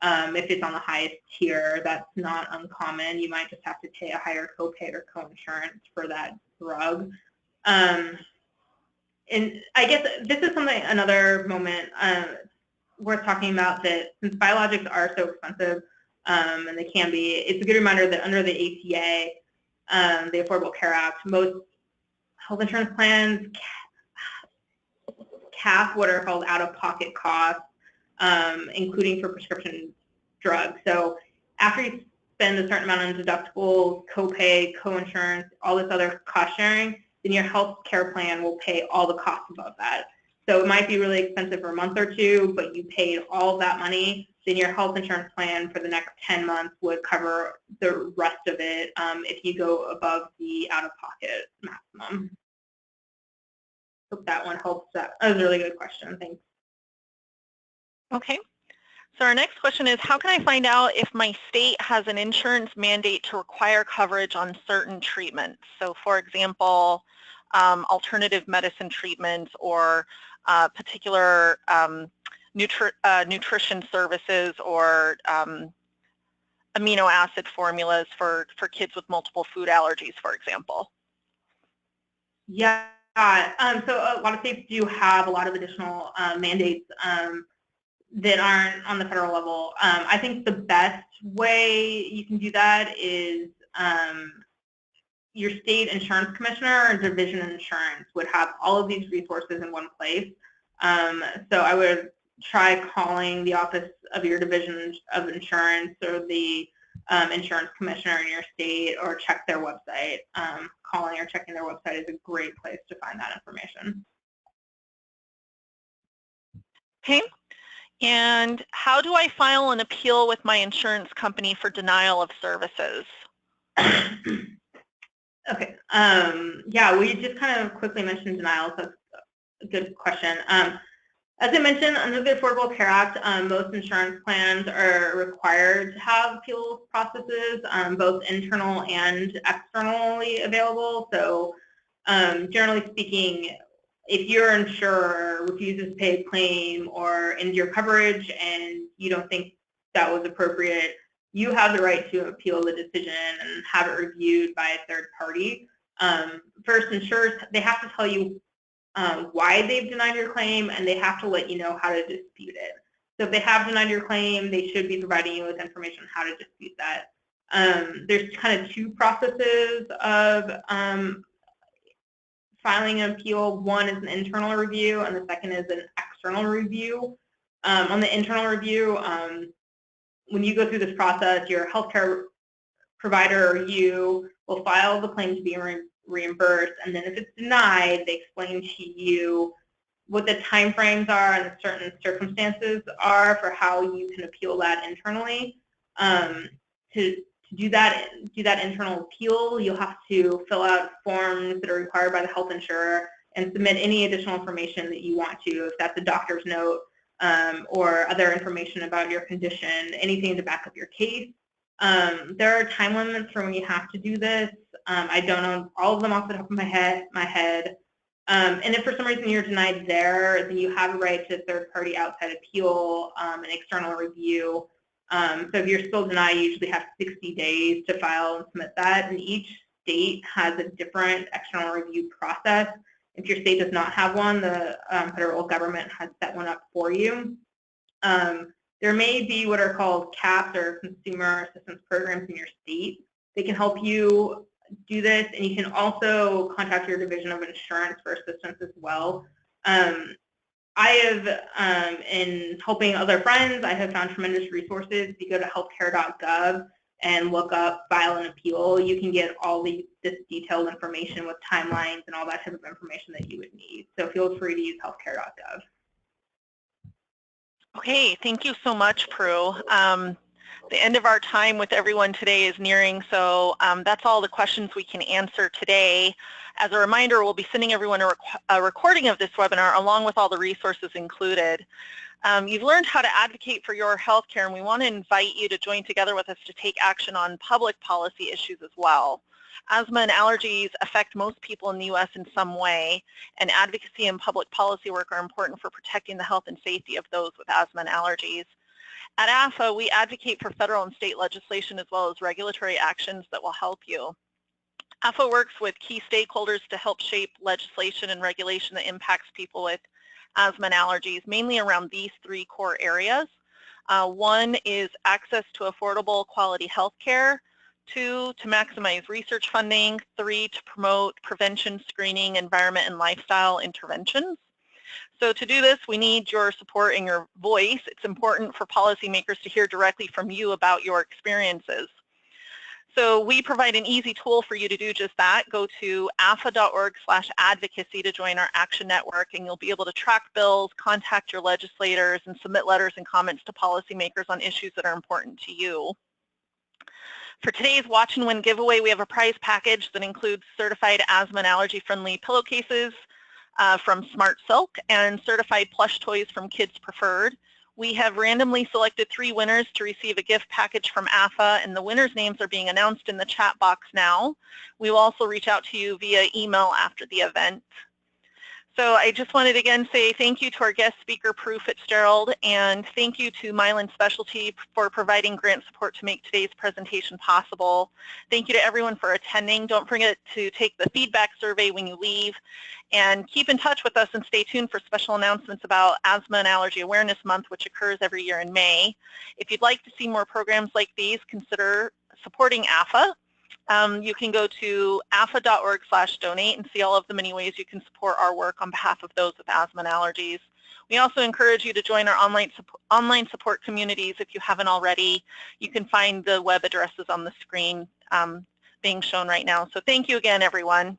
If it's on the highest tier, that's not uncommon. You might just have to pay a higher copay or co-insurance for that drug. And I guess this is another moment worth talking about, that since biologics are so expensive, and they can be, it's a good reminder that under the ACA, the Affordable Care Act, most health insurance plans cap what are called out-of-pocket costs, including for prescription drugs. So after you spend a certain amount on deductibles, copay, co-insurance, all this other cost sharing, then your health care plan will pay all the costs above that. So it might be really expensive for a month or two, but you paid all of that money, then your health insurance plan for the next 10 months would cover the rest of it if you go above the out-of-pocket maximum. Hope that one helps. That was a really good question. Thanks. Okay. So our next question is, how can I find out if my state has an insurance mandate to require coverage on certain treatments? So for example, alternative medicine treatments or particular nutrition services or amino acid formulas for kids with multiple food allergies, for example. Yeah, so a lot of states do have a lot of additional mandates that aren't on the federal level. I think the best way you can do that is your state insurance commissioner or division of insurance would have all of these resources in one place. So I would try calling the office of your division of insurance or the insurance commissioner in your state, or check their website. Calling or checking their website is a great place to find that information. Okay. And how do I file an appeal with my insurance company for denial of services? Okay. Yeah, we just kind of quickly mentioned denial, so that's a good question. As I mentioned, under the Affordable Care Act, most insurance plans are required to have appeals processes, both internal and externally available. So generally speaking, if your insurer refuses to pay a claim or ends your coverage and you don't think that was appropriate, you have the right to appeal the decision and have it reviewed by a third party. First, insurers, they have to tell you why they've denied your claim, and they have to let you know how to dispute it. So if they have denied your claim, they should be providing you with information on how to dispute that. There's kind of two processes of filing an appeal. One is an internal review, and the second is an external review. On the internal review, when you go through this process, your healthcare provider or you will file the claim to be reimbursed, and then if it's denied, they explain to you what the timeframes are and the certain circumstances are for how you can appeal that internally. To do that internal appeal, you'll have to fill out forms that are required by the health insurer and submit any additional information that you want to, if that's a doctor's note or other information about your condition, anything to back up your case. There are time limits for when you have to do this. I don't know all of them off the top of my head. And if for some reason you're denied there, then you have a right to third-party outside appeal and external review. So if you're still denied, you usually have 60 days to file and submit that. And each state has a different external review process. If your state does not have one, the federal government has set one up for you. There may be what are called CAPs, or consumer assistance programs, in your state. They can help you do this, and you can also contact your division of insurance for assistance as well. I have, in helping other friends, I have found tremendous resources. If you go to healthcare.gov, and look up file an appeal, you can get all this detailed information with timelines and all that type of information that you would need. So feel free to use healthcare.gov. Okay, thank you so much, Prue. The end of our time with everyone today is nearing, so that's all the questions we can answer today. As a reminder, we'll be sending everyone a recording of this webinar along with all the resources included. You've learned how to advocate for your healthcare, and we want to invite you to join together with us to take action on public policy issues as well. Asthma and allergies affect most people in the U.S. in some way, and advocacy and public policy work are important for protecting the health and safety of those with asthma and allergies. At AFA, we advocate for federal and state legislation as well as regulatory actions that will help you. AFA works with key stakeholders to help shape legislation and regulation that impacts people with asthma and allergies, mainly around these three core areas. One is access to affordable quality health care. 2, to maximize research funding. 3, to promote prevention, screening, environment, and lifestyle interventions. So to do this, we need your support and your voice. It's important for policymakers to hear directly from you about your experiences. So we provide an easy tool for you to do just that. Go to afa.org/advocacy to join our action network, and you'll be able to track bills, contact your legislators, and submit letters and comments to policymakers on issues that are important to you. For today's Watch and Win giveaway, we have a prize package that includes certified asthma and allergy-friendly pillowcases from Smart Silk and certified plush toys from Kids Preferred. We have randomly selected 3 winners to receive a gift package from AFA, and the winners' names are being announced in the chat box now. We will also reach out to you via email after the event. So I just wanted to again say thank you to our guest speaker, Prue Fitzgerald, and thank you to Mylan Specialty for providing grant support to make today's presentation possible. Thank you to everyone for attending. Don't forget to take the feedback survey when you leave, and keep in touch with us and stay tuned for special announcements about Asthma and Allergy Awareness Month, which occurs every year in May. If you'd like to see more programs like these, consider supporting AFA. You can go to afa.org/donate and see all of the many ways you can support our work on behalf of those with asthma and allergies. We also encourage you to join our online support communities if you haven't already. You can find the web addresses on the screen being shown right now. So thank you again, everyone.